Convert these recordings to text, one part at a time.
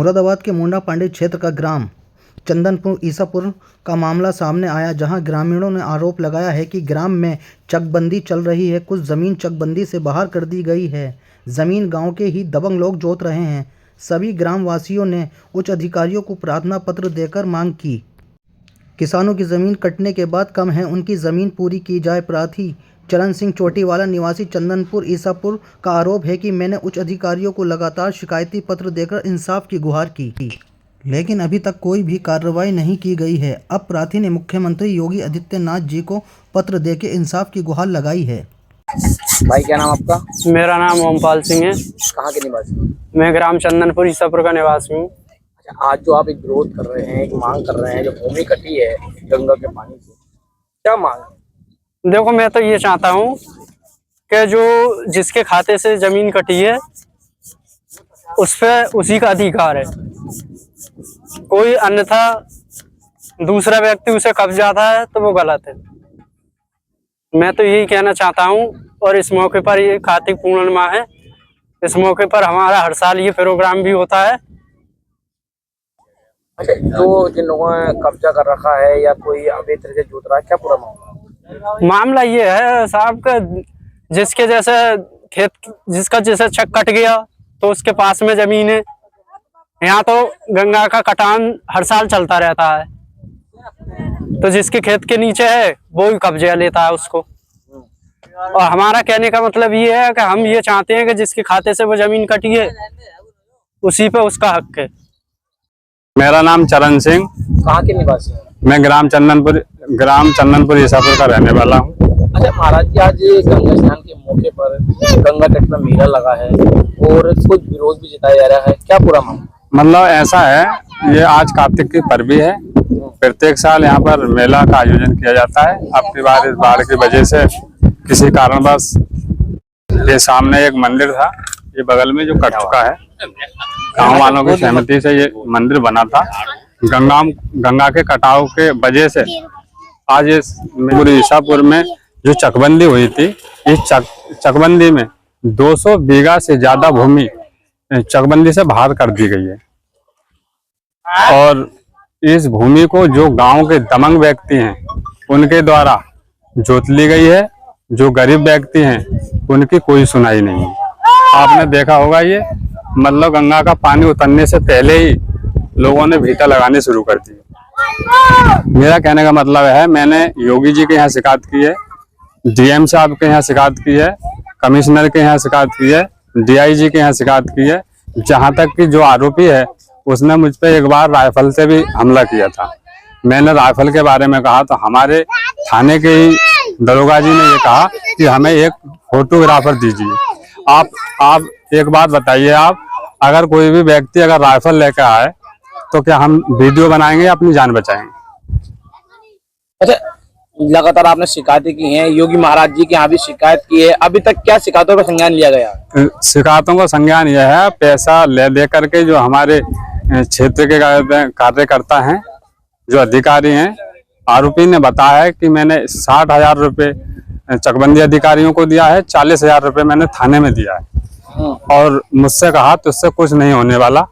मुरादाबाद के मुंडा पांडे क्षेत्र का ग्राम चंदनपुर ईसापुर का मामला सामने आया, जहां ग्रामीणों ने आरोप लगाया है कि ग्राम में चकबंदी चल रही है। कुछ जमीन चकबंदी से बाहर कर दी गई है। जमीन गांव के ही दबंग लोग जोत रहे हैं। सभी ग्रामवासियों ने उच्च अधिकारियों को प्रार्थना पत्र देकर मांग की। किसानों की जमीन कटने के बाद कम है, उनकी जमीन पूरी की जाए। प्रार्थी चरण सिंह चोटीवाला निवासी चंदनपुर ईसापुर का आरोप है कि मैंने उच्च अधिकारियों को लगातार शिकायती पत्र देकर इंसाफ की गुहार की, लेकिन अभी तक कोई भी कार्रवाई नहीं की गई है। अब प्रार्थी ने मुख्यमंत्री योगी आदित्यनाथ जी को पत्र देकर इंसाफ की गुहार लगाई है। भाई क्या नाम आपका? मेरा नाम ओमपाल सिंह है। कहाँ के निवासी? मैं ग्राम चंदनपुर ईसापुर का निवासी हूँ। अच्छा, आज जो आप एक विरोध कर रहे हैं, एक मांग कर रहे हैं, जो भूमि कटी है गंगा के पानी से, क्या मांग? देखो, मैं तो ये चाहता हूँ कि जो जिसके खाते से जमीन कटी है उस पे उसी का अधिकार है। कोई अन्यथा दूसरा व्यक्ति उसे कब्जाता है तो वो गलत है। मैं तो यही कहना चाहता हूँ। और इस मौके पर ये कार्तिक पूर्णिमा है, इस मौके पर हमारा हर साल ये प्रोग्राम भी होता है। अच्छा, जो जिन लोगों ने कब्जा कर रखा है या कोई अवैध तरीके से जोत रहा है, क्या पूरा मामला ये है साहब का, जिसके जैसे खेत, जिसका जैसे छक कट गया तो उसके पास में जमीन है। यहाँ तो गंगा का कटान हर साल चलता रहता है, तो जिसके खेत के नीचे है वो ही कब्जा लेता है उसको। और हमारा कहने का मतलब ये है कि हम ये चाहते हैं कि जिसके खाते से वो जमीन कटी है उसी पे उसका हक है। मेरा नाम चरण सिंह। कहाँ के निवासी हैं? मैं ग्राम चंदनपुर ईसापुर का रहने वाला हूँ। अच्छा महाराज जी, आज गंगा स्नान के मौके पर गंगा तट में मेला लगा है और कुछ विरोध भी जताया जा रहा है, क्या पूरा मामला? मतलब ऐसा है, ये आज कार्तिक की पर्व है। प्रत्येक साल यहाँ पर मेला का आयोजन किया जाता है। अपनी बार इस बाढ़ की वजह से किसी कारणवश ये सामने एक मंदिर था, ये बगल में जो कट चुका है, गाँव वालों की सहमति से ये मंदिर बना था। गंगा के कटाव के वजह से आज इस पूरे ईसापुर में जो चकबंदी हुई थी, इस चकबंदी में 200 बीघा से ज्यादा भूमि चकबंदी से बाहर कर दी गई है। और इस भूमि को जो गांव के दबंग व्यक्ति हैं उनके द्वारा जोत ली गई है। जो गरीब व्यक्ति हैं उनकी कोई सुनाई नहीं है। आपने देखा होगा, ये मतलब गंगा का पानी उतरने से पहले ही लोगों ने भीटा लगाने शुरू कर दी। मेरा कहने का मतलब है, मैंने योगी जी के यहाँ शिकायत की है, डीएम साहब के यहाँ शिकायत की है, कमिश्नर के यहाँ शिकायत की है, डीआईजी के यहाँ शिकायत की है। जहाँ तक कि जो आरोपी है उसने मुझ पे एक बार राइफल से भी हमला किया था। मैंने राइफल के बारे में कहा तो हमारे थाने के ही दरोगा जी ने ये कहा कि हमें एक फोटोग्राफर दीजिए। आप एक बात बताइए, आप अगर कोई भी व्यक्ति अगर राइफल लेकर आए तो क्या हम वीडियो बनाएंगे या अपनी जान बचाएंगे? अच्छा, लगातार आपने शिकायतें की हैं, योगी महाराज जी के यहाँ भी शिकायत की है, अभी तक क्या शिकायतों का संज्ञान लिया गया? शिकायतों का संज्ञान यह है, पैसा ले करके जो हमारे क्षेत्र के कार्यकर्ता हैं, जो अधिकारी हैं, आरोपी ने बताया है कि मैंने 60,000 रुपये चकबंदी अधिकारियों को दिया है, 40,000 रुपये मैंने थाने में दिया है। और मुझसे कहा तो उससे कुछ नहीं होने वाला,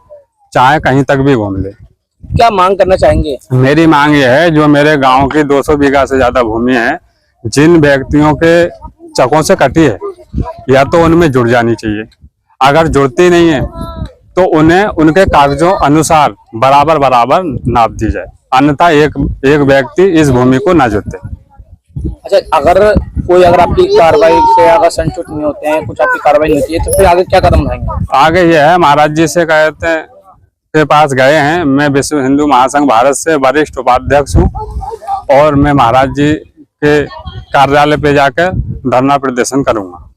चाहे कहीं तक भी घूम ले। क्या मांग करना चाहेंगे? मेरी मांग ये है, जो मेरे गांव की 200 बीघा से ज्यादा भूमि है, जिन व्यक्तियों के चकों से कटी है, या तो उनमें जुड़ जानी चाहिए। अगर जुड़ती नहीं है तो उन्हें उनके कागजों अनुसार बराबर नाप दी जाए, अन्यथा एक व्यक्ति इस भूमि को ना जोते। अच्छा, अगर आपकी कार्रवाई से अगर संतुष्ट नहीं होते हैं, कुछ आपकी कार्रवाई नहीं होती है, तो फिर आगे क्या कदम उठाएंगे? आगे ये है, महाराज जी से कहते हैं के पास गए हैं। मैं विश्व हिंदू महासंघ भारत से वरिष्ठ उपाध्यक्ष हूँ और मैं महाराज जी के कार्यालय पे जाकर धरना प्रदर्शन करूंगा।